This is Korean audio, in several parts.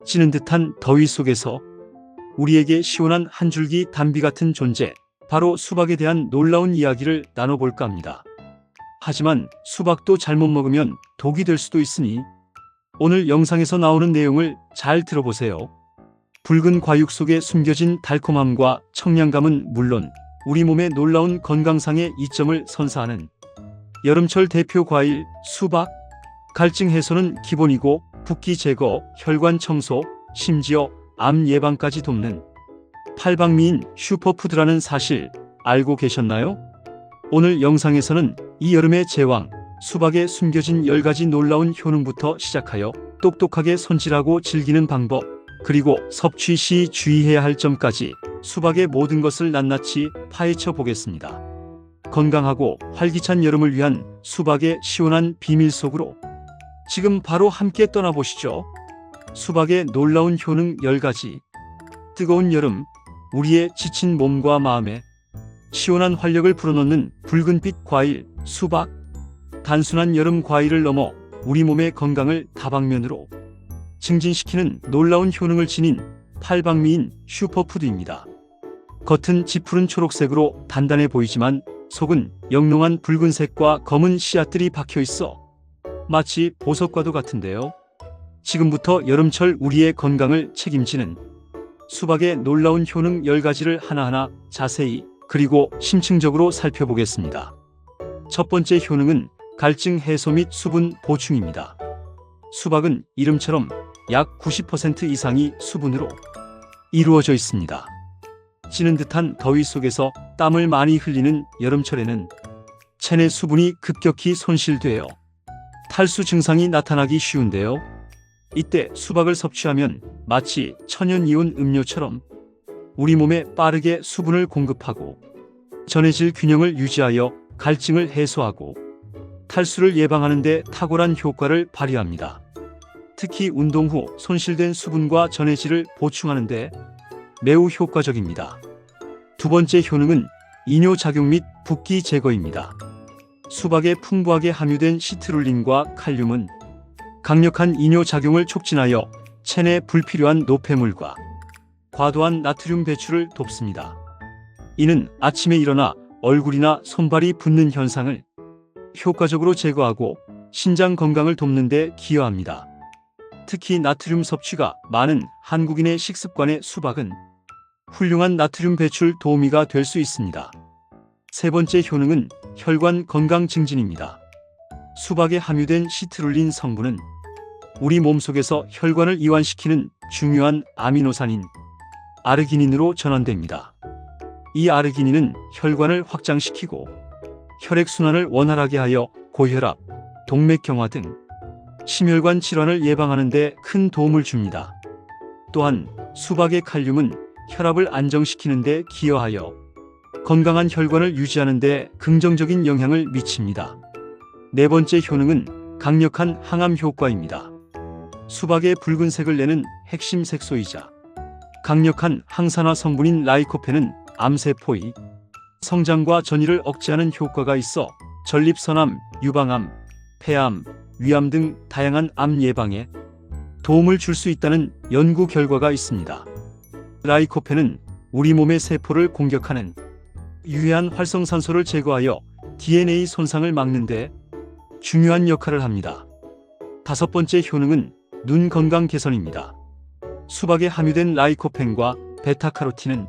찌는 듯한 더위 속에서 우리에게 시원한 한 줄기 단비 같은 존재, 바로 수박에 대한 놀라운 이야기를 나눠볼까 합니다. 하지만 수박도 잘못 먹으면 독이 될 수도 있으니 오늘 영상에서 나오는 내용을 잘 들어보세요. 붉은 과육 속에 숨겨진 달콤함과 청량감은 물론 우리 몸에 놀라운 건강상의 이점을 선사하는 여름철 대표 과일 수박. 갈증 해소는 기본이고 붓기 제거, 혈관 청소, 심지어 암 예방까지 돕는 팔방미인 슈퍼푸드라는 사실 알고 계셨나요? 오늘 영상에서는 이 여름의 제왕 수박에 숨겨진 10가지 놀라운 효능부터 시작하여 똑똑하게 손질하고 즐기는 방법, 그리고 섭취 시 주의해야 할 점까지 수박의 모든 것을 낱낱이 파헤쳐 보겠습니다. 건강하고 활기찬 여름을 위한 수박의 시원한 비밀 속으로 지금 바로 함께 떠나보시죠. 수박의 놀라운 효능 10가지. 뜨거운 여름, 우리의 지친 몸과 마음에 시원한 활력을 불어넣는 붉은빛 과일 수박. 단순한 여름 과일을 넘어 우리 몸의 건강을 다방면으로 증진시키는 놀라운 효능을 지닌 팔방미인 슈퍼푸드입니다. 겉은 짙푸른 초록색으로 단단해 보이지만 속은 영롱한 붉은색과 검은 씨앗들이 박혀 있어 마치 보석과도 같은데요. 지금부터 여름철 우리의 건강을 책임지는 수박의 놀라운 효능 10가지를 하나하나 자세히 그리고 심층적으로 살펴보겠습니다. 첫 번째 효능은 갈증 해소 및 수분 보충입니다. 수박은 이름처럼 약 90% 이상이 수분으로 이루어져 있습니다. 찌는 듯한 더위 속에서 땀을 많이 흘리는 여름철에는 체내 수분이 급격히 손실되어 탈수 증상이 나타나기 쉬운데요. 이때 수박을 섭취하면 마치 천연이온 음료처럼 우리 몸에 빠르게 수분을 공급하고 전해질 균형을 유지하여 갈증을 해소하고 탈수를 예방하는 데 탁월한 효과를 발휘합니다. 특히 운동 후 손실된 수분과 전해질을 보충하는 데 매우 효과적입니다. 두 번째 효능은 이뇨작용 및 붓기 제거입니다. 수박에 풍부하게 함유된 시트룰린과 칼륨은 강력한 이뇨작용을 촉진하여 체내 불필요한 노폐물과 과도한 나트륨 배출을 돕습니다. 이는 아침에 일어나 얼굴이나 손발이 붓는 현상을 효과적으로 제거하고 신장 건강을 돕는 데 기여합니다. 특히 나트륨 섭취가 많은 한국인의 식습관에 수박은 훌륭한 나트륨 배출 도우미가 될 수 있습니다. 세 번째 효능은 혈관 건강 증진입니다. 수박에 함유된 시트룰린 성분은 우리 몸속에서 혈관을 이완시키는 중요한 아미노산인 아르기닌으로 전환됩니다. 이 아르기닌은 혈관을 확장시키고 혈액순환을 원활하게 하여 고혈압, 동맥경화 등 심혈관 질환을 예방하는 데 큰 도움을 줍니다. 또한 수박의 칼륨은 혈압을 안정시키는 데 기여하여 건강한 혈관을 유지하는 데 긍정적인 영향을 미칩니다. 네 번째 효능은 강력한 항암 효과입니다. 수박의 붉은색을 내는 핵심 색소이자 강력한 항산화 성분인 라이코펜은 암세포의 성장과 전이를 억제하는 효과가 있어 전립선암, 유방암, 폐암, 위암 등 다양한 암 예방에 도움을 줄 수 있다는 연구 결과가 있습니다. 라이코펜은 우리 몸의 세포를 공격하는 유해한 활성산소를 제거하여 DNA 손상을 막는 데 중요한 역할을 합니다. 다섯 번째 효능은 눈 건강 개선입니다. 수박에 함유된 라이코펜과 베타카로틴은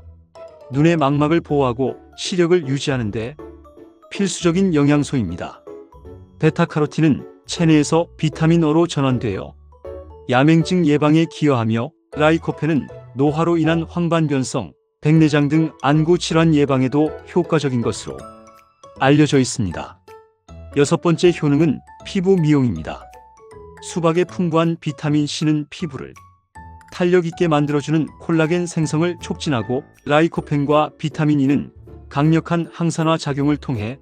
눈의 망막을 보호하고 시력을 유지하는 데 필수적인 영양소입니다. 베타카로틴은 체내에서 비타민 O로 전환되어 야맹증 예방에 기여하며 라이코펜은 노화로 인한 황반변성, 백내장 등 안구 질환 예방에도 효과적인 것으로 알려져 있습니다. 여섯 번째 효능은 피부 미용입니다. 수박의 풍부한 비타민 C는 피부를 탄력 있게 만들어주는 콜라겐 생성을 촉진하고 라이코펜과 비타민 E는 강력한 항산화 작용을 통해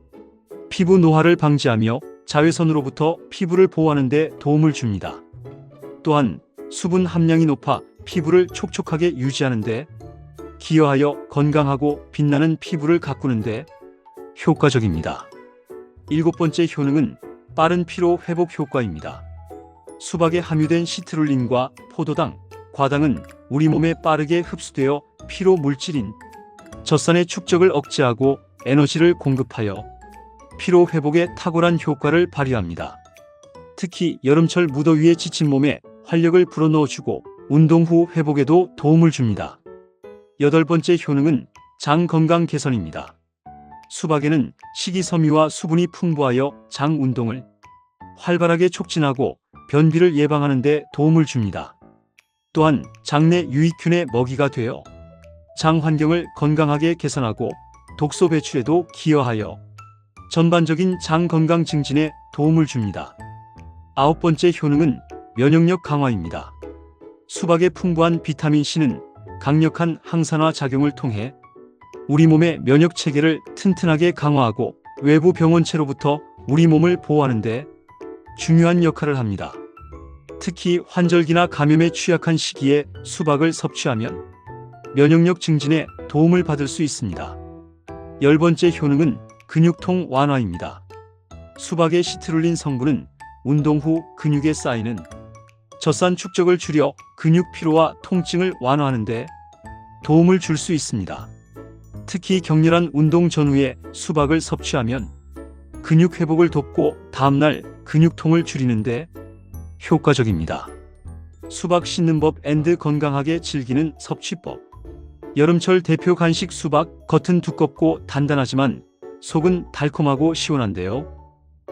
피부 노화를 방지하며 자외선으로부터 피부를 보호하는 데 도움을 줍니다. 또한 수분 함량이 높아 피부를 촉촉하게 유지하는 데 기여하여 건강하고 빛나는 피부를 가꾸는 데 효과적입니다. 일곱 번째 효능은 빠른 피로 회복 효과입니다. 수박에 함유된 시트룰린과 포도당, 과당은 우리 몸에 빠르게 흡수되어 피로 물질인 젖산의 축적을 억제하고 에너지를 공급하여 피로 회복에 탁월한 효과를 발휘합니다. 특히 여름철 무더위에 지친 몸에 활력을 불어넣어주고 운동 후 회복에도 도움을 줍니다. 8번째 효능은 장 건강 개선입니다. 수박에는 식이섬유와 수분이 풍부하여 장 운동을 활발하게 촉진하고 변비를 예방하는 데 도움을 줍니다. 또한 장내 유익균의 먹이가 되어 장 환경을 건강하게 개선하고 독소 배출에도 기여하여 전반적인 장 건강 증진에 도움을 줍니다. 9번째 효능은 면역력 강화입니다. 수박의 풍부한 비타민C는 강력한 항산화 작용을 통해 우리 몸의 면역 체계를 튼튼하게 강화하고 외부 병원체로부터 우리 몸을 보호하는 데 중요한 역할을 합니다. 특히 환절기나 감염에 취약한 시기에 수박을 섭취하면 면역력 증진에 도움을 받을 수 있습니다. 10번째 효능은 근육통 완화입니다. 수박의 시트룰린 성분은 운동 후 근육에 쌓이는 젖산 축적을 줄여 근육 피로와 통증을 완화하는 데 도움을 줄 수 있습니다. 특히 격렬한 운동 전후에 수박을 섭취하면 근육 회복을 돕고 다음날 근육통을 줄이는 데 효과적입니다. 수박 씻는 법 앤드 건강하게 즐기는 섭취법. 여름철 대표 간식 수박, 겉은 두껍고 단단하지만 속은 달콤하고 시원한데요.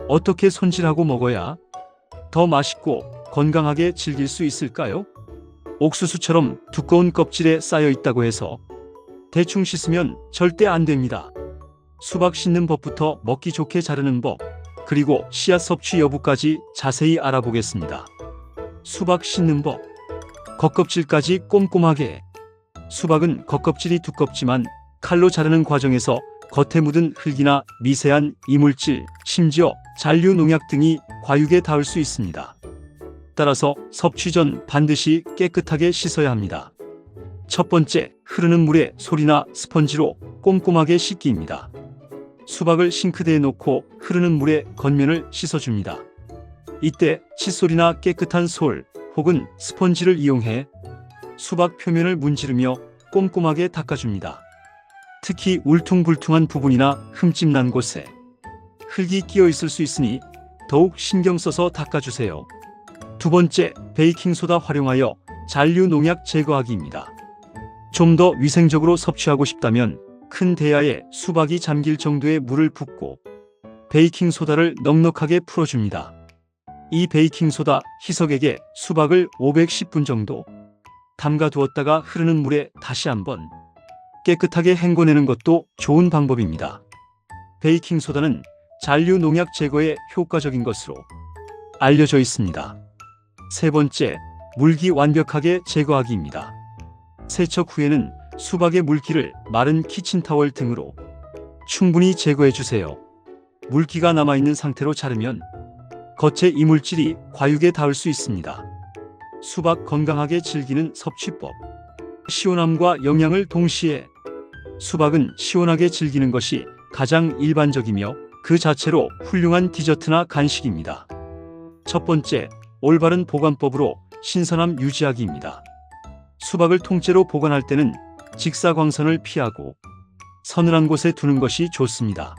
어떻게 손질하고 먹어야 더 맛있고 건강하게 즐길 수 있을까요? 옥수수처럼 두꺼운 껍질에 쌓여 있다고 해서 대충 씻으면 절대 안 됩니다. 수박 씻는 법부터 먹기 좋게 자르는 법, 그리고 씨앗 섭취 여부까지 자세히 알아보겠습니다. 수박 씻는 법. 겉껍질까지 꼼꼼하게. 수박은 겉껍질이 두껍지만 칼로 자르는 과정에서 겉에 묻은 흙이나 미세한 이물질, 심지어 잔류 농약 등이 과육에 닿을 수 있습니다. 따라서 섭취 전 반드시 깨끗하게 씻어야 합니다. 첫 번째, 흐르는 물에 솔이나 스펀지로 꼼꼼하게 씻기입니다. 수박을 싱크대에 놓고 흐르는 물에 겉면을 씻어줍니다. 이때 칫솔이나 깨끗한 솔 혹은 스펀지를 이용해 수박 표면을 문지르며 꼼꼼하게 닦아줍니다. 특히 울퉁불퉁한 부분이나 흠집 난 곳에 흙이 끼어 있을 수 있으니 더욱 신경 써서 닦아주세요. 두 번째, 베이킹소다 활용하여 잔류 농약 제거하기입니다. 좀 더 위생적으로 섭취하고 싶다면 큰 대야에 수박이 잠길 정도의 물을 붓고 베이킹소다를 넉넉하게 풀어줍니다. 이 베이킹소다 희석액에 수박을 510분 정도 담가 두었다가 흐르는 물에 다시 한번 깨끗하게 헹궈내는 것도 좋은 방법입니다. 베이킹소다는 잔류 농약 제거에 효과적인 것으로 알려져 있습니다. 세 번째, 물기 완벽하게 제거하기입니다. 세척 후에는 수박의 물기를 마른 키친타월 등으로 충분히 제거해 주세요. 물기가 남아있는 상태로 자르면 겉의 이물질이 과육에 닿을 수 있습니다. 수박 건강하게 즐기는 섭취법. 시원함과 영양을 동시에. 수박은 시원하게 즐기는 것이 가장 일반적이며 그 자체로 훌륭한 디저트나 간식입니다. 첫 번째, 올바른 보관법으로 신선함 유지하기입니다. 수박을 통째로 보관할 때는 직사광선을 피하고 서늘한 곳에 두는 것이 좋습니다.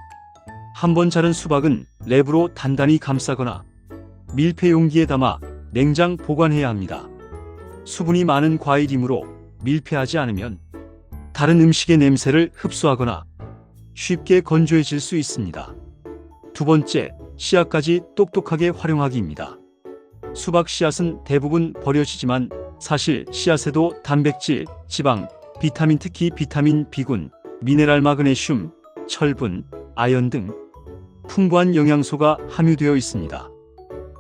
한번 자른 수박은 랩으로 단단히 감싸거나 밀폐 용기에 담아 냉장 보관해야 합니다. 수분이 많은 과일이므로 밀폐하지 않으면 다른 음식의 냄새를 흡수하거나 쉽게 건조해질 수 있습니다. 두 번째, 씨앗까지 똑똑하게 활용하기입니다. 수박 씨앗은 대부분 버려지지만 사실 씨앗에도 단백질, 지방, 비타민, 특히 비타민 B군, 미네랄 마그네슘, 철분, 아연 등 풍부한 영양소가 함유되어 있습니다.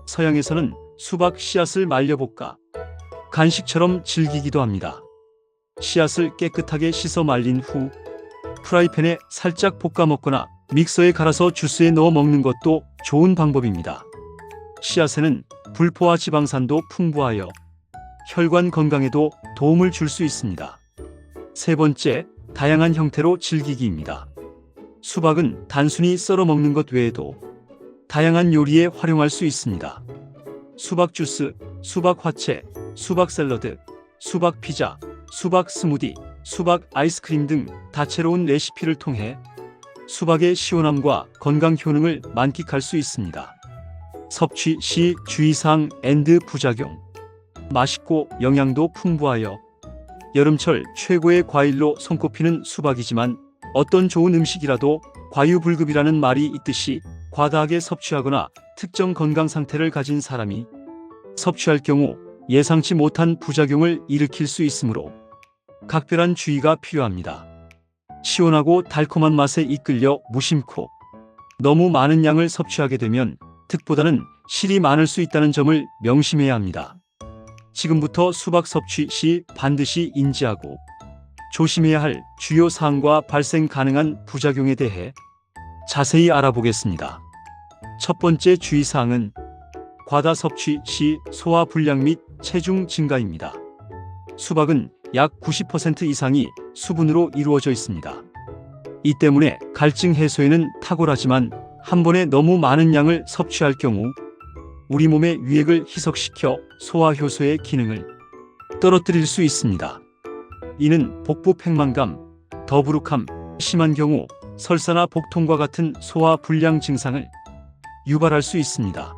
서양에서는 수박 씨앗을 말려 볶아 간식처럼 즐기기도 합니다. 씨앗을 깨끗하게 씻어 말린 후 프라이팬에 살짝 볶아 먹거나 믹서에 갈아서 주스에 넣어 먹는 것도 좋은 방법입니다. 씨앗에는 불포화 지방산도 풍부하여 혈관 건강에도 도움을 줄 수 있습니다. 세 번째, 다양한 형태로 즐기기입니다. 수박은 단순히 썰어 먹는 것 외에도 다양한 요리에 활용할 수 있습니다. 수박 주스, 수박 화채, 수박 샐러드, 수박 피자, 수박 스무디, 수박 아이스크림 등 다채로운 레시피를 통해 수박의 시원함과 건강 효능을 만끽할 수 있습니다. 섭취 시 주의사항 앤드 부작용. 맛있고 영양도 풍부하여 여름철 최고의 과일로 손꼽히는 수박이지만 어떤 좋은 음식이라도 과유불급이라는 말이 있듯이 과다하게 섭취하거나 특정 건강 상태를 가진 사람이 섭취할 경우 예상치 못한 부작용을 일으킬 수 있으므로 각별한 주의가 필요합니다. 시원하고 달콤한 맛에 이끌려 무심코 너무 많은 양을 섭취하게 되면 득보다는 실이 많을 수 있다는 점을 명심해야 합니다. 지금부터 수박 섭취 시 반드시 인지하고 조심해야 할 주요 사항과 발생 가능한 부작용에 대해 자세히 알아보겠습니다. 첫 번째 주의사항은 과다 섭취 시 소화 불량 및 체중 증가입니다. 수박은 약 90% 이상이 수분으로 이루어져 있습니다. 이 때문에 갈증 해소에는 탁월하지만 한 번에 너무 많은 양을 섭취할 경우 우리 몸의 유액을 희석시켜 소화 효소의 기능을 떨어뜨릴 수 있습니다. 이는 복부 팽만감, 더부룩함, 심한 경우 설사나 복통과 같은 소화 불량 증상을 유발할 수 있습니다.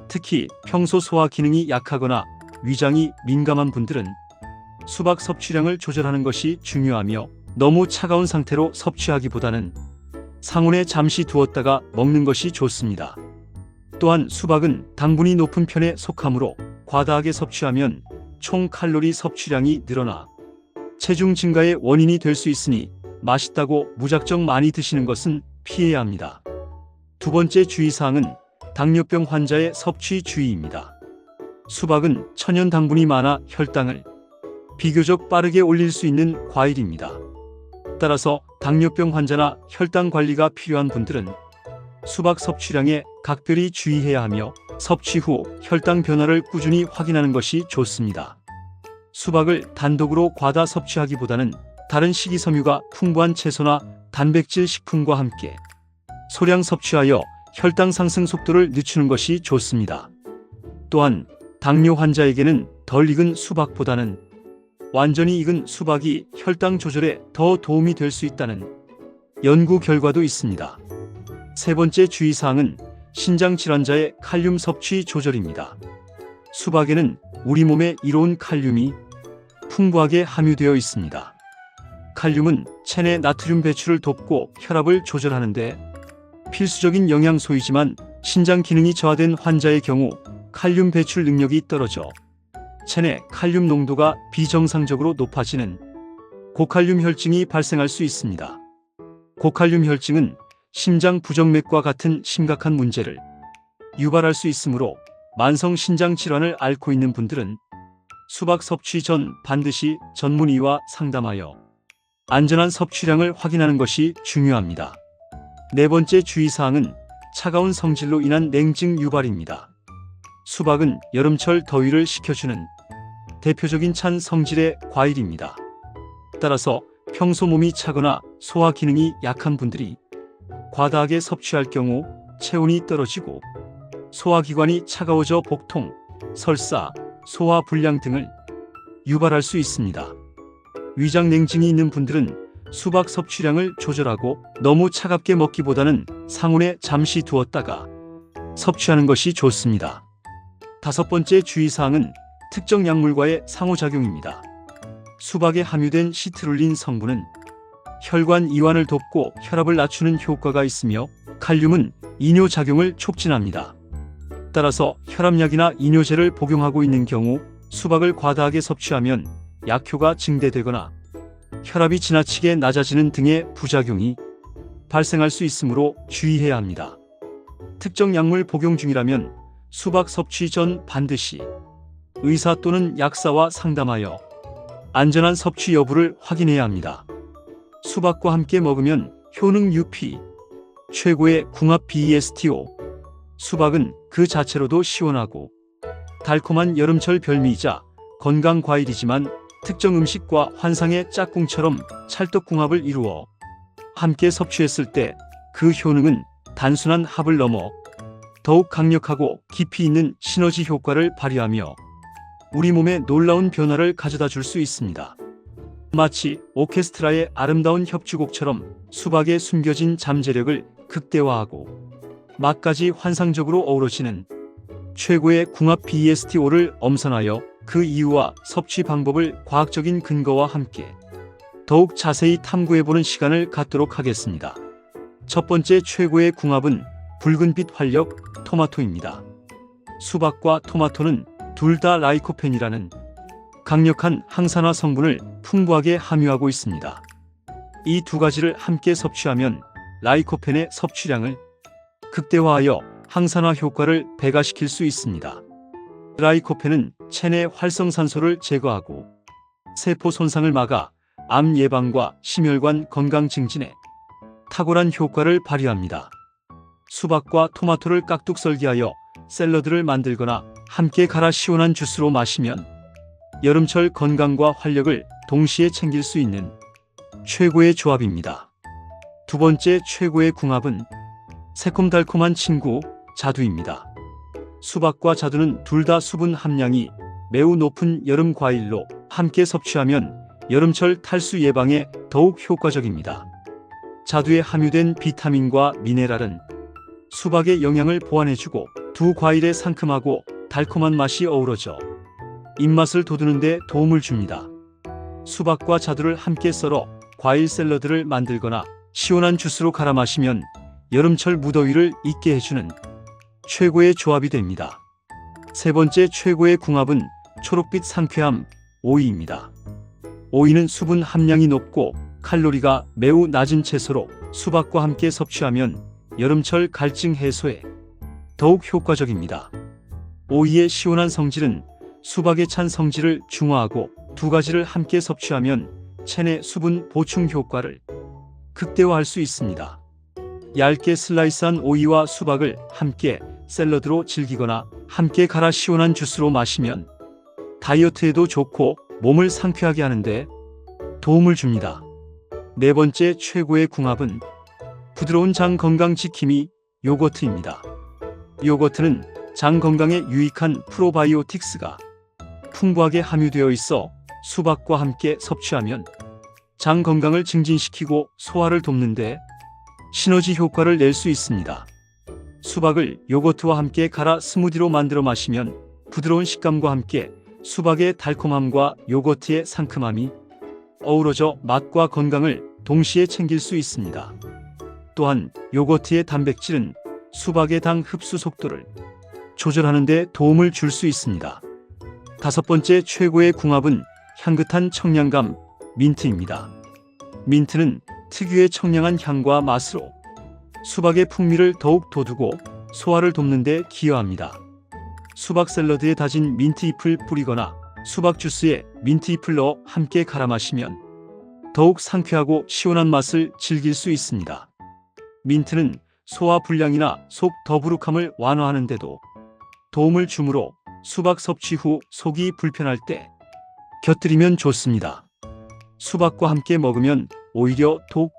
특히 평소 소화 기능이 약하거나 위장이 민감한 분들은 수박 섭취량을 조절하는 것이 중요하며 너무 차가운 상태로 섭취하기보다는 상온에 잠시 두었다가 먹는 것이 좋습니다. 또한 수박은 당분이 높은 편에 속하므로 과다하게 섭취하면 총 칼로리 섭취량이 늘어나 체중 증가의 원인이 될 수 있으니 맛있다고 무작정 많이 드시는 것은 피해야 합니다. 두 번째 주의사항은 당뇨병 환자의 섭취 주의입니다. 수박은 천연 당분이 많아 혈당을 비교적 빠르게 올릴 수 있는 과일입니다. 따라서 당뇨병 환자나 혈당 관리가 필요한 분들은 수박 섭취량에 각별히 주의해야 하며 섭취 후 혈당 변화를 꾸준히 확인하는 것이 좋습니다. 수박을 단독으로 과다 섭취하기보다는 다른 식이섬유가 풍부한 채소나 단백질 식품과 함께 소량 섭취하여 혈당 상승 속도를 늦추는 것이 좋습니다. 또한 당뇨 환자에게는 덜 익은 수박보다는 완전히 익은 수박이 혈당 조절에 더 도움이 될 수 있다는 연구 결과도 있습니다. 세 번째 주의사항은 신장 질환자의 칼륨 섭취 조절입니다. 수박에는 우리 몸에 이로운 칼륨이 풍부하게 함유되어 있습니다. 칼륨은 체내 나트륨 배출을 돕고 혈압을 조절하는데 필수적인 영양소이지만 신장 기능이 저하된 환자의 경우 칼륨 배출 능력이 떨어져 체내 칼륨 농도가 비정상적으로 높아지는 고칼륨 혈증이 발생할 수 있습니다. 고칼륨 혈증은 심장 부정맥과 같은 심각한 문제를 유발할 수 있으므로 만성 신장 질환을 앓고 있는 분들은 수박 섭취 전 반드시 전문의와 상담하여 안전한 섭취량을 확인하는 것이 중요합니다. 네 번째 주의사항은 차가운 성질로 인한 냉증 유발입니다. 수박은 여름철 더위를 식혀주는 대표적인 찬 성질의 과일입니다. 따라서 평소 몸이 차거나 소화 기능이 약한 분들이 과다하게 섭취할 경우 체온이 떨어지고 소화기관이 차가워져 복통, 설사, 소화 불량 등을 유발할 수 있습니다. 위장 냉증이 있는 분들은 수박 섭취량을 조절하고 너무 차갑게 먹기보다는 상온에 잠시 두었다가 섭취하는 것이 좋습니다. 다섯 번째 주의사항은 특정 약물과의 상호작용입니다. 수박에 함유된 시트룰린 성분은 혈관 이완을 돕고 혈압을 낮추는 효과가 있으며 칼륨은 이뇨작용을 촉진합니다. 따라서 혈압약이나 이뇨제를 복용하고 있는 경우 수박을 과다하게 섭취하면 약효가 증대되거나 혈압이 지나치게 낮아지는 등의 부작용이 발생할 수 있으므로 주의해야 합니다. 특정 약물 복용 중이라면 수박 섭취 전 반드시 의사 또는 약사와 상담하여 안전한 섭취 여부를 확인해야 합니다. 수박과 함께 먹으면 효능 유피, 최고의 궁합 BESTO. 수박은 그 자체로도 시원하고 달콤한 여름철 별미이자 건강 과일이지만 특정 음식과 환상의 짝꿍처럼 찰떡궁합을 이루어 함께 섭취했을 때 그 효능은 단순한 합을 넘어 더욱 강력하고 깊이 있는 시너지 효과를 발휘하며 우리 몸에 놀라운 변화를 가져다 줄 수 있습니다. 마치 오케스트라의 아름다운 협주곡처럼 수박의 숨겨진 잠재력을 극대화하고 맛까지 환상적으로 어우러지는 최고의 궁합 BST5를 엄선하여 그 이유와 섭취 방법을 과학적인 근거와 함께 더욱 자세히 탐구해보는 시간을 갖도록 하겠습니다. 첫 번째 최고의 궁합은 붉은빛 활력 토마토입니다. 수박과 토마토는 둘 다 라이코펜이라는 강력한 항산화 성분을 풍부하게 함유하고 있습니다. 이 두 가지를 함께 섭취하면 라이코펜의 섭취량을 극대화하여 항산화 효과를 배가시킬 수 있습니다. 라이코펜은 체내 활성산소를 제거하고 세포 손상을 막아 암 예방과 심혈관 건강 증진에 탁월한 효과를 발휘합니다. 수박과 토마토를 깍둑 썰기하여 샐러드를 만들거나 함께 갈아 시원한 주스로 마시면 여름철 건강과 활력을 동시에 챙길 수 있는 최고의 조합입니다. 두 번째 최고의 궁합은 새콤달콤한 친구 자두입니다. 수박과 자두는 둘 다 수분 함량이 매우 높은 여름 과일로 함께 섭취하면 여름철 탈수 예방에 더욱 효과적입니다. 자두에 함유된 비타민과 미네랄은 수박의 영양을 보완해주고 두 과일의 상큼하고 달콤한 맛이 어우러져 입맛을 돋우는 데 도움을 줍니다. 수박과 자두를 함께 썰어 과일 샐러드를 만들거나 시원한 주스로 갈아 마시면 여름철 무더위를 잊게 해주는 최고의 조합이 됩니다. 세 번째 최고의 궁합은 초록빛 상쾌함 오이입니다. 오이는 수분 함량이 높고 칼로리가 매우 낮은 채소로 수박과 함께 섭취하면 여름철 갈증 해소에 더욱 효과적입니다. 오이의 시원한 성질은 수박의 찬 성질을 중화하고 두 가지를 함께 섭취하면 체내 수분 보충 효과를 극대화할 수 있습니다. 얇게 슬라이스한 오이와 수박을 함께 샐러드로 즐기거나 함께 갈아 시원한 주스로 마시면 다이어트에도 좋고 몸을 상쾌하게 하는데 도움을 줍니다. 네 번째 최고의 궁합은 부드러운 장 건강 지킴이 요거트입니다. 요거트는 장 건강에 유익한 프로바이오틱스가 풍부하게 함유되어 있어 수박과 함께 섭취하면 장 건강을 증진시키고 소화를 돕는데 시너지 효과를 낼 수 있습니다. 수박을 요거트와 함께 갈아 스무디로 만들어 마시면 부드러운 식감과 함께 수박의 달콤함과 요거트의 상큼함이 어우러져 맛과 건강을 동시에 챙길 수 있습니다. 또한 요거트의 단백질은 수박의 당 흡수 속도를 조절하는 데 도움을 줄 수 있습니다. 다섯 번째 최고의 궁합은 향긋한 청량감 민트입니다. 민트는 특유의 청량한 향과 맛으로 수박의 풍미를 더욱 돋우고 소화를 돕는 데 기여합니다. 수박 샐러드에 다진 민트 잎을 뿌리거나 수박 주스에 민트 잎을 넣어 함께 갈아 마시면 더욱 상쾌하고 시원한 맛을 즐길 수 있습니다. 민트는 소화 불량이나 속 더부룩함을 완화하는 데도 도움을 주므로 수박 섭취 후 속이 불편할 때 곁들이면 좋습니다. 수박과 함께 먹으면 오히려 독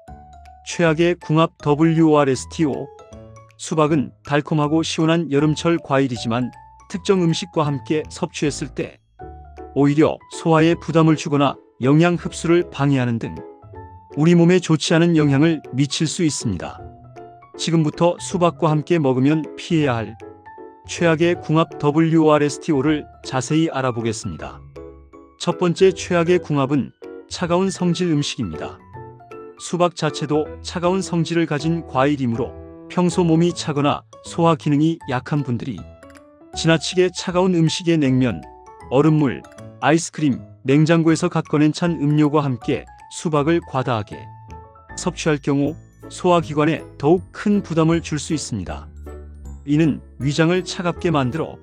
최악의 궁합 WORSTO 수박은 달콤하고 시원한 여름철 과일이지만 특정 음식과 함께 섭취했을 때 오히려 소화에 부담을 주거나 영양 흡수를 방해하는 등 우리 몸에 좋지 않은 영향을 미칠 수 있습니다. 지금부터 수박과 함께 먹으면 피해야 할 최악의 궁합 WORSTO를 자세히 알아보겠습니다. 첫 번째 최악의 궁합은 차가운 성질 음식입니다. 수박 자체도 차가운 성질을 가진 과일이므로 평소 몸이 차거나 소화 기능이 약한 분들이 지나치게 차가운 음식에 냉면, 얼음물, 아이스크림, 냉장고에서 갓 꺼낸 찬 음료와 함께 수박을 과다하게 섭취할 경우 소화기관에 더욱 큰 부담을 줄 수 있습니다. 이는 위장을 차갑게 만들어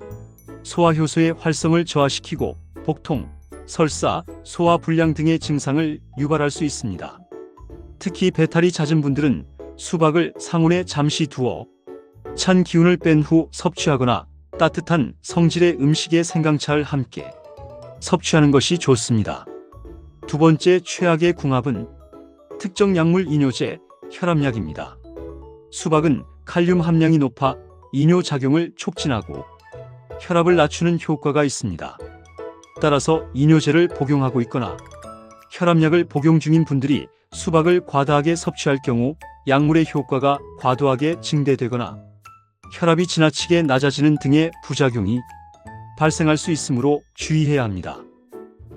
소화효소의 활성을 저하시키고 복통, 설사, 소화불량 등의 증상을 유발할 수 있습니다. 특히 배탈이 잦은 분들은 수박을 상온에 잠시 두어 찬 기운을 뺀 후 섭취하거나 따뜻한 성질의 음식에 생강차를 함께 섭취하는 것이 좋습니다. 두 번째 최악의 궁합은 특정 약물 이뇨제, 혈압약입니다. 수박은 칼륨 함량이 높아 이뇨작용을 촉진하고 혈압을 낮추는 효과가 있습니다. 따라서 이뇨제를 복용하고 있거나 혈압약을 복용 중인 분들이 수박을 과다하게 섭취할 경우 약물의 효과가 과도하게 증대되거나 혈압이 지나치게 낮아지는 등의 부작용이 발생할 수 있으므로 주의해야 합니다.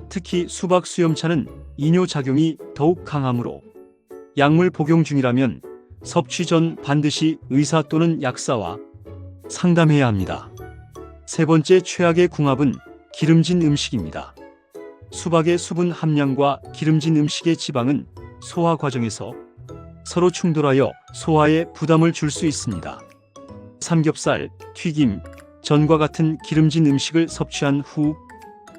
특히 수박 수염차는 이뇨작용이 더욱 강하므로 약물 복용 중이라면 섭취 전 반드시 의사 또는 약사와 상담해야 합니다. 세 번째 최악의 궁합은 기름진 음식입니다. 수박의 수분 함량과 기름진 음식의 지방은 소화 과정에서 서로 충돌하여 소화에 부담을 줄 수 있습니다. 삼겹살, 튀김, 전과 같은 기름진 음식을 섭취한 후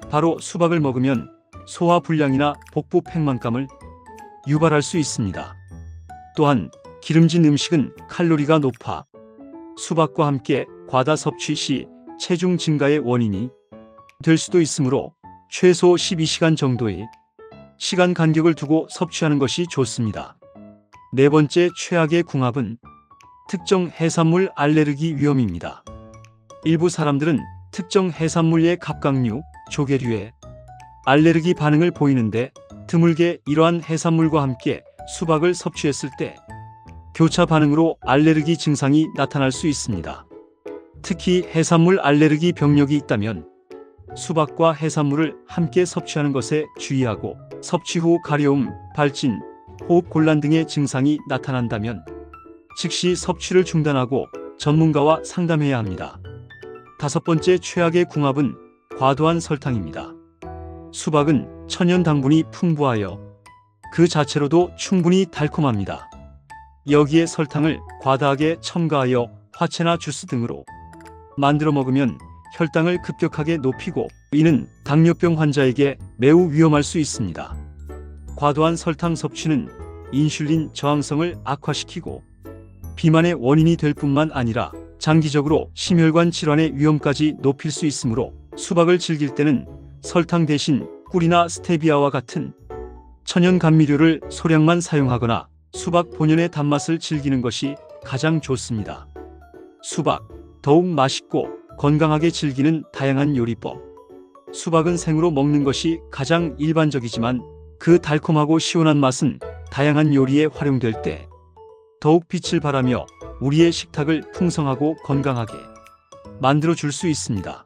바로 수박을 먹으면 소화 불량이나 복부 팽만감을 유발할 수 있습니다. 또한 기름진 음식은 칼로리가 높아 수박과 함께 과다 섭취 시 체중 증가의 원인이 될 수도 있으므로 최소 12시간 정도의 시간 간격을 두고 섭취하는 것이 좋습니다. 네 번째 최악의 궁합은 특정 해산물 알레르기 위험입니다. 일부 사람들은 특정 해산물의 갑각류, 조개류에 알레르기 반응을 보이는데 드물게 이러한 해산물과 함께 수박을 섭취했을 때 교차 반응으로 알레르기 증상이 나타날 수 있습니다. 특히 해산물 알레르기 병력이 있다면 수박과 해산물을 함께 섭취하는 것에 주의하고 섭취 후 가려움, 발진, 호흡 곤란 등의 증상이 나타난다면 즉시 섭취를 중단하고 전문가와 상담해야 합니다. 다섯 번째 최악의 궁합은 과도한 설탕입니다. 수박은 천연 당분이 풍부하여 그 자체로도 충분히 달콤합니다. 여기에 설탕을 과다하게 첨가하여 화채나 주스 등으로 만들어 먹으면 혈당을 급격하게 높이고 이는 당뇨병 환자에게 매우 위험할 수 있습니다. 과도한 설탕 섭취는 인슐린 저항성을 악화시키고 비만의 원인이 될 뿐만 아니라 장기적으로 심혈관 질환의 위험까지 높일 수 있으므로 수박을 즐길 때는 설탕 대신 꿀이나 스테비아와 같은 천연 감미료를 소량만 사용하거나 수박 본연의 단맛을 즐기는 것이 가장 좋습니다. 수박, 더욱 맛있고 건강하게 즐기는 다양한 요리법. 수박은 생으로 먹는 것이 가장 일반적이지만 그 달콤하고 시원한 맛은 다양한 요리에 활용될 때 더욱 빛을 발하며 우리의 식탁을 풍성하고 건강하게 만들어 줄 수 있습니다.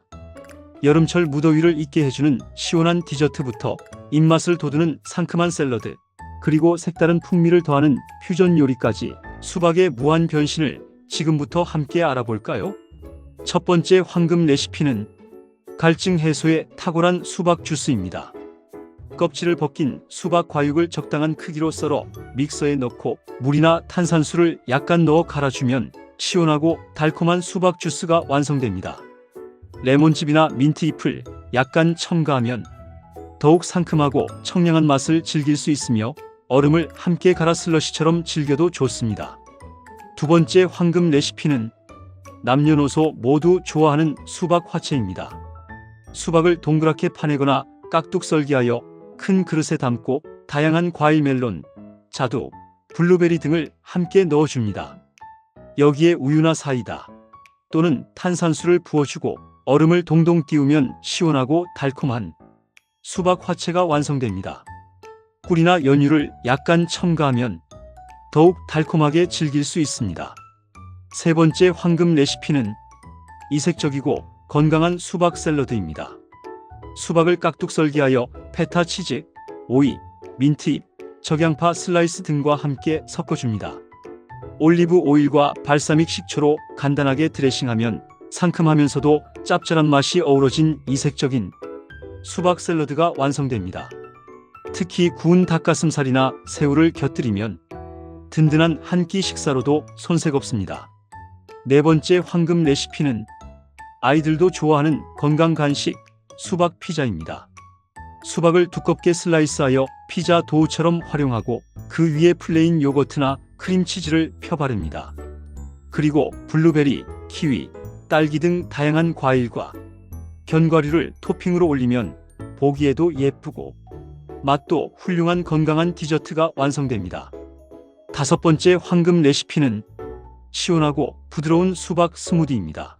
여름철 무더위를 잊게 해주는 시원한 디저트부터 입맛을 돋우는 상큼한 샐러드, 그리고 색다른 풍미를 더하는 퓨전 요리까지 수박의 무한 변신을 지금부터 함께 알아볼까요? 첫 번째 황금 레시피는 갈증 해소에 탁월한 수박 주스입니다. 껍질을 벗긴 수박 과육을 적당한 크기로 썰어 믹서에 넣고 물이나 탄산수를 약간 넣어 갈아주면 시원하고 달콤한 수박 주스가 완성됩니다. 레몬즙이나 민트잎을 약간 첨가하면 더욱 상큼하고 청량한 맛을 즐길 수 있으며 얼음을 함께 갈아 슬러시처럼 즐겨도 좋습니다. 두 번째 황금 레시피는 남녀노소 모두 좋아하는 수박 화채입니다. 수박을 동그랗게 파내거나 깍둑 썰기하여 큰 그릇에 담고 다양한 과일 멜론, 자두, 블루베리 등을 함께 넣어줍니다. 여기에 우유나 사이다 또는 탄산수를 부어주고 얼음을 동동 띄우면 시원하고 달콤한 수박 화채가 완성됩니다. 꿀이나 연유를 약간 첨가하면 더욱 달콤하게 즐길 수 있습니다. 세 번째 황금 레시피는 이색적이고 건강한 수박 샐러드입니다. 수박을 깍둑 썰기하여 페타 치즈, 오이, 민트잎, 적양파 슬라이스 등과 함께 섞어줍니다. 올리브 오일과 발사믹 식초로 간단하게 드레싱하면 상큼하면서도 짭짤한 맛이 어우러진 이색적인 수박 샐러드가 완성됩니다. 특히 구운 닭가슴살이나 새우를 곁들이면 든든한 한 끼 식사로도 손색 없습니다. 네 번째 황금 레시피는 아이들도 좋아하는 건강 간식 수박 피자입니다. 수박을 두껍게 슬라이스하여 피자 도우처럼 활용하고 그 위에 플레인 요거트나 크림치즈를 펴 바릅니다. 그리고 블루베리, 키위, 딸기 등 다양한 과일과 견과류를 토핑으로 올리면 보기에도 예쁘고 맛도 훌륭한 건강한 디저트가 완성됩니다. 다섯 번째 황금 레시피는 시원하고 부드러운 수박 스무디입니다.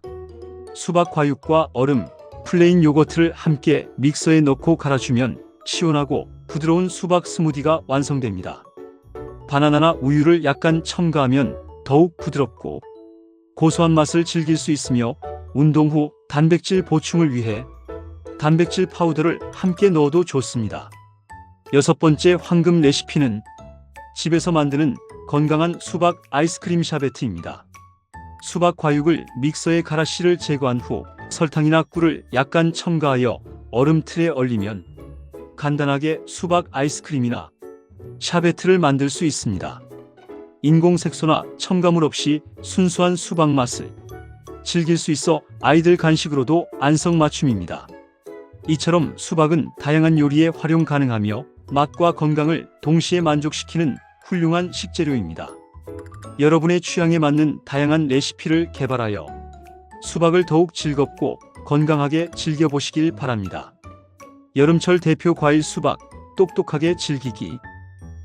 수박 과육과 얼음, 플레인 요거트를 함께 믹서에 넣고 갈아주면 시원하고 부드러운 수박 스무디가 완성됩니다. 바나나나 우유를 약간 첨가하면 더욱 부드럽고 고소한 맛을 즐길 수 있으며 운동 후 단백질 보충을 위해 단백질 파우더를 함께 넣어도 좋습니다. 6번째 황금 레시피는 집에서 만드는 건강한 수박 아이스크림 샤베트입니다. 수박 과육을 믹서에 갈아 씨를 제거한 후 설탕이나 꿀을 약간 첨가하여 얼음 틀에 얼리면 간단하게 수박 아이스크림이나 샤베트를 만들 수 있습니다. 인공 색소나 첨가물 없이 순수한 수박 맛을 즐길 수 있어 아이들 간식으로도 안성맞춤입니다. 이처럼 수박은 다양한 요리에 활용 가능하며 맛과 건강을 동시에 만족시키는 훌륭한 식재료입니다. 여러분의 취향에 맞는 다양한 레시피를 개발하여 수박을 더욱 즐겁고 건강하게 즐겨보시길 바랍니다. 여름철 대표 과일 수박, 똑똑하게 즐기기.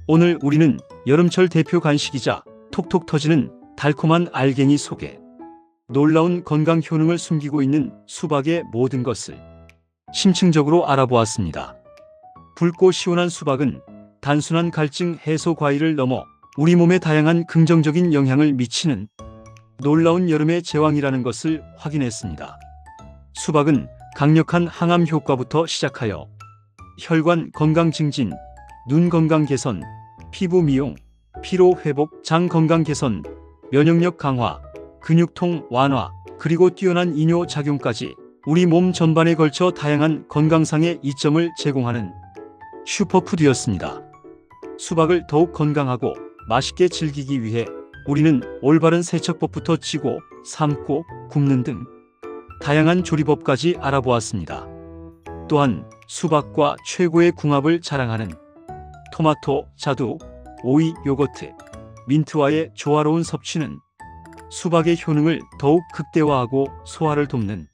오늘 우리는 여름철 대표 간식이자 톡톡 터지는 달콤한 알갱이 속에 놀라운 건강 효능을 숨기고 있는 수박의 모든 것을 심층적으로 알아보았습니다. 붉고 시원한 수박은 단순한 갈증 해소 과일을 넘어 우리 몸에 다양한 긍정적인 영향을 미치는 놀라운 여름의 제왕이라는 것을 확인했습니다. 수박은 강력한 항암 효과부터 시작하여 혈관 건강 증진, 눈 건강 개선, 피부 미용, 피로 회복, 장 건강 개선, 면역력 강화, 근육통 완화, 그리고 뛰어난 이뇨 작용까지 우리 몸 전반에 걸쳐 다양한 건강상의 이점을 제공하는 슈퍼푸드였습니다. 수박을 더욱 건강하고 맛있게 즐기기 위해 우리는 올바른 세척법부터 찌고, 삶고, 굽는 등 다양한 조리법까지 알아보았습니다. 또한 수박과 최고의 궁합을 자랑하는 토마토, 자두, 오이, 요거트, 민트와의 조화로운 섭취는 수박의 효능을 더욱 극대화하고 소화를 돕는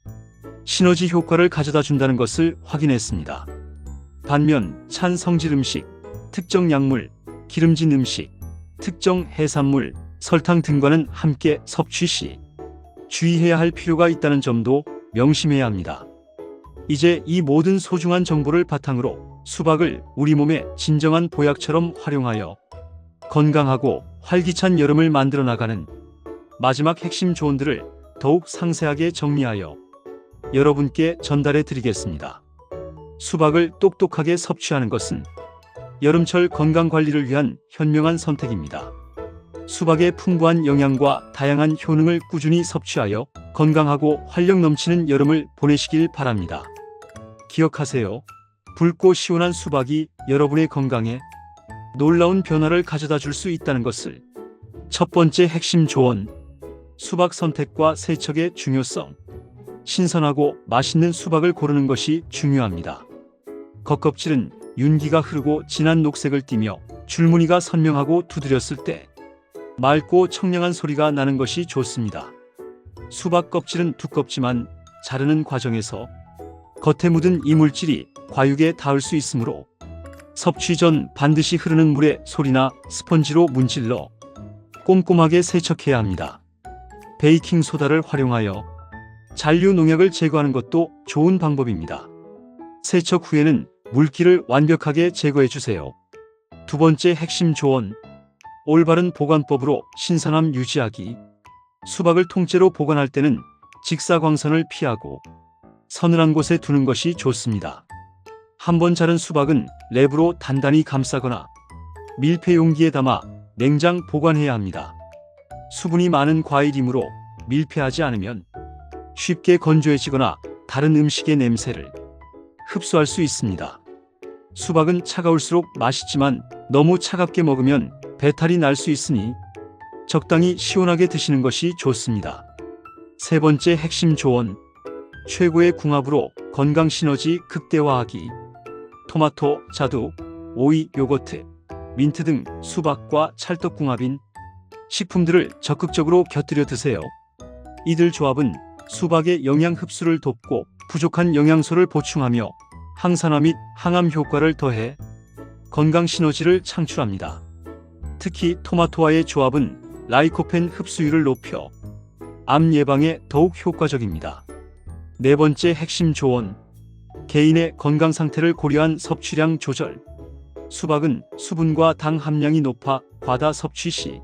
시너지 효과를 가져다 준다는 것을 확인했습니다. 반면 찬 성질 음식, 특정 약물, 기름진 음식, 특정 해산물, 설탕 등과는 함께 섭취 시 주의해야 할 필요가 있다는 점도 명심해야 합니다. 이제 이 모든 소중한 정보를 바탕으로 수박을 우리 몸의 진정한 보약처럼 활용하여 건강하고 활기찬 여름을 만들어 나가는 마지막 핵심 조언들을 더욱 상세하게 정리하여 여러분께 전달해 드리겠습니다. 수박을 똑똑하게 섭취하는 것은 여름철 건강 관리를 위한 현명한 선택입니다. 수박의 풍부한 영양과 다양한 효능을 꾸준히 섭취하여 건강하고 활력 넘치는 여름을 보내시길 바랍니다. 기억하세요. 붉고 시원한 수박이 여러분의 건강에 놀라운 변화를 가져다 줄 수 있다는 것을. 첫 번째 핵심 조언. 수박 선택과 세척의 중요성. 신선하고 맛있는 수박을 고르는 것이 중요합니다. 겉껍질은 윤기가 흐르고 진한 녹색을 띠며 줄무늬가 선명하고 두드렸을 때 맑고 청량한 소리가 나는 것이 좋습니다. 수박 껍질은 두껍지만 자르는 과정에서 겉에 묻은 이물질이 과육에 닿을 수 있으므로 섭취 전 반드시 흐르는 물에 솔이나 스펀지로 문질러 꼼꼼하게 세척해야 합니다. 베이킹 소다를 활용하여 잔류 농약을 제거하는 것도 좋은 방법입니다. 세척 후에는 물기를 완벽하게 제거해 주세요. 두 번째 핵심 조언. 올바른 보관법으로 신선함 유지하기. 수박을 통째로 보관할 때는 직사광선을 피하고 서늘한 곳에 두는 것이 좋습니다. 한번 자른 수박은 랩으로 단단히 감싸거나 밀폐 용기에 담아 냉장 보관해야 합니다. 수분이 많은 과일이므로 밀폐하지 않으면 쉽게 건조해지거나 다른 음식의 냄새를 흡수할 수 있습니다. 수박은 차가울수록 맛있지만 너무 차갑게 먹으면 배탈이 날 수 있으니 적당히 시원하게 드시는 것이 좋습니다. 세 번째 핵심 조언. 최고의 궁합으로 건강 시너지 극대화하기. 토마토, 자두, 오이, 요거트, 민트 등 수박과 찰떡궁합인 식품들을 적극적으로 곁들여 드세요. 이들 조합은 수박의 영양 흡수를 돕고 부족한 영양소를 보충하며 항산화 및 항암 효과를 더해 건강 시너지를 창출합니다. 특히 토마토와의 조합은 라이코펜 흡수율을 높여 암 예방에 더욱 효과적입니다. 네 번째 핵심 조언. 개인의 건강 상태를 고려한 섭취량 조절. 수박은 수분과 당 함량이 높아 과다 섭취 시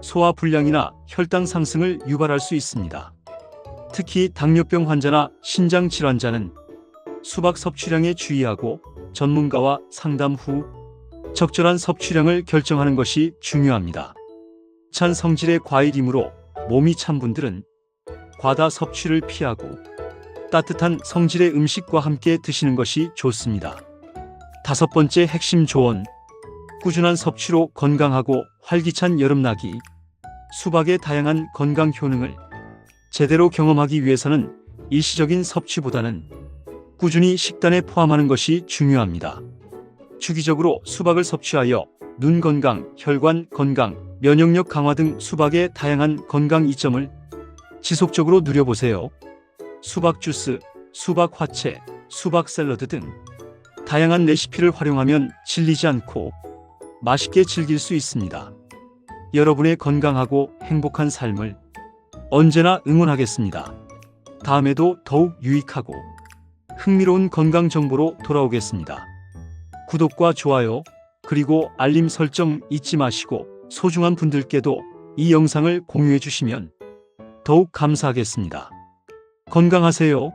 소화 불량이나 혈당 상승을 유발할 수 있습니다. 특히 당뇨병 환자나 신장 질환자는 수박 섭취량에 주의하고 전문가와 상담 후 적절한 섭취량을 결정하는 것이 중요합니다. 찬 성질의 과일이므로 몸이 찬 분들은 과다 섭취를 피하고 따뜻한 성질의 음식과 함께 드시는 것이 좋습니다. 다섯 번째 핵심 조언. 꾸준한 섭취로 건강하고 활기찬 여름나기. 수박의 다양한 건강 효능을 제대로 경험하기 위해서는 일시적인 섭취보다는 꾸준히 식단에 포함하는 것이 중요합니다. 주기적으로 수박을 섭취하여 눈 건강, 혈관 건강, 면역력 강화 등 수박의 다양한 건강 이점을 지속적으로 누려보세요. 수박 주스, 수박 화채, 수박 샐러드 등 다양한 레시피를 활용하면 질리지 않고 맛있게 즐길 수 있습니다. 여러분의 건강하고 행복한 삶을 언제나 응원하겠습니다. 다음에도 더욱 유익하고 흥미로운 건강 정보로 돌아오겠습니다. 구독과 좋아요, 그리고 알림 설정 잊지 마시고 소중한 분들께도 이 영상을 공유해 주시면 더욱 감사하겠습니다. 건강하세요.